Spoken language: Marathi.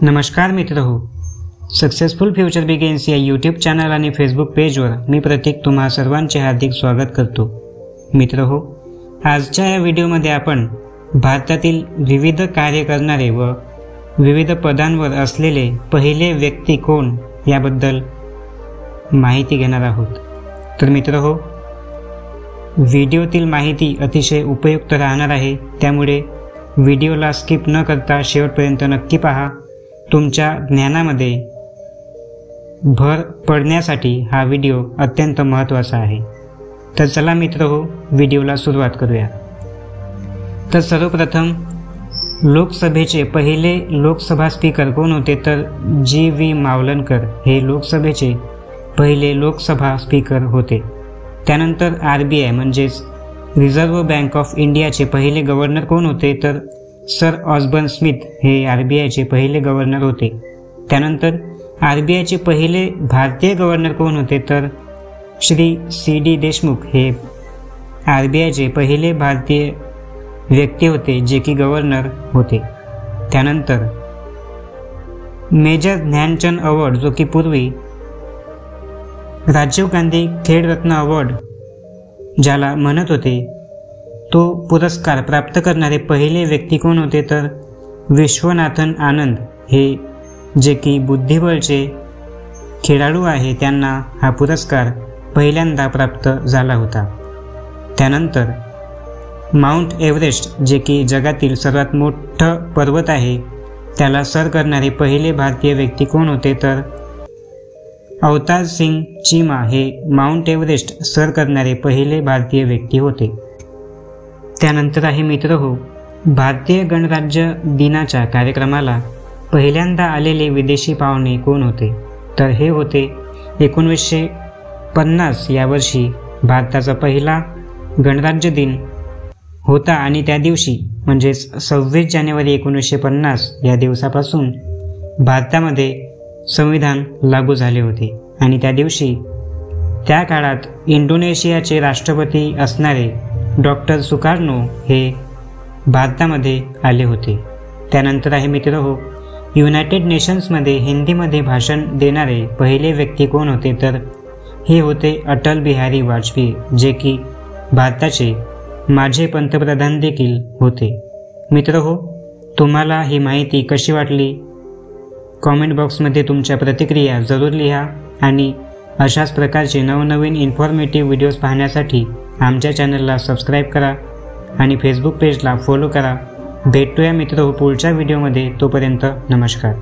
नमस्कार मित्रहो, सक्सेसफुल फ्युचर बिगिन्स या यूट्यूब चॅनल आणि फेसबुक पेजवर मी प्रतीक तुम्हा सर्वांचे हार्दिक स्वागत करतो। मित्रहो, आजच्या या व्हिडिओमध्ये आपण भारतातील विविध कार्य करणारे व विविध पदांवर असलेले पहिले व्यक्ती कोण याबद्दल माहिती घेणार आहोत। तर मित्रहो, व्हिडिओतील माहिती अतिशय उपयुक्त राहणार आहे, त्यामुळे व्हिडिओला स्किप न करता शेवटपर्यंत नक्की पहा। तुमच्या ज्ञानामध्ये भर पडण्यासाठी हा व्हिडिओ अत्यंत महत्त्वाचा आहे। तर चला मित्रहो, व्हिडिओला सुरुवात करूया। तर सर्वप्रथम लोकसभेचे पहिले लोकसभा स्पीकर कोण होते? तर जी.व्ही. मावलनकर हे लोकसभेचे पहिले लोकसभा स्पीकर होते। त्यानंतर RBI म्हणजेच रिझर्व्ह बँक ऑफ इंडियाचे पहिले गव्हर्नर कोण होते? तर सर ऑस्बर्न स्मिथ हे RBIचे पहिले गव्हर्नर होते। त्यानंतर RBIचे पहिले भारतीय गव्हर्नर कोण होते? तर श्री C.D. देशमुख हे RBIचे पहिले भारतीय व्यक्ती होते जे की गव्हर्नर होते। त्यानंतर मेजर ध्यानचंद अवॉर्ड, जो की पूर्वी राजीव गांधी खेलरत्न अवॉर्ड ज्याला म्हणत होते, तो पुरस्कार प्राप्त करणारे पहिले व्यक्ती कोण होते? तर विश्वनाथन आनंद हे जे की बुद्धिबळचे खेळाडू आहे, त्यांना हा पुरस्कार पहिल्यांदा प्राप्त झाला होता। त्यानंतर माउंट एव्हरेस्ट, जे की जगातील सर्वात मोठं पर्वत आहे, त्याला सर करणारे पहिले भारतीय व्यक्ती कोण होते? तर अवतार सिंग चीमा हे माउंट एव्हरेस्ट सर करणारे पहिले भारतीय व्यक्ती होते। त्यानंतर आहे मित्रहो, भारतीय गणराज्य दिनाच्या कार्यक्रमाला पहिल्यांदा आलेले विदेशी पाहुणे कोण होते? तर हे होते 1950 या वर्षी भारताचा पहिला गणराज्य दिन होता आणि त्या दिवशी म्हणजेच 26 जानेवारी 1950 या दिवसापासून भारतामध्ये संविधान लागू झाले होते आणि त्या दिवशी त्या काळात इंडोनेशियाचे राष्ट्रपती असणारे डॉक्टर सुकार्नो हे भारतामध्ये आले होते। त्यानंतर आहे मित्रहो, युनायटेड नेशन्समध्ये हिंदीमध्ये भाषण देणारे पहिले व्यक्ती कोण होते? तर हे होते अटल बिहारी वाजपेयी, जे की भारताचे माजी पंतप्रधान देखील होते। मित्रहो, तुम्हाला ही माहिती कशी वाटली? कॉमेंट बॉक्समध्ये तुमच्या प्रतिक्रिया जरूर लिहा आणि अशाच प्रकारचे नवनवीन इन्फॉर्मेटिव्ह व्हिडिओज पाहण्यासाठी आमच्या चॅनलला सबस्क्राईब करा आणि फेसबुक पेजला फॉलो करा। भेटूया मित्रहो पुढच्या व्हिडिओमध्ये, तोपर्यंत नमस्कार।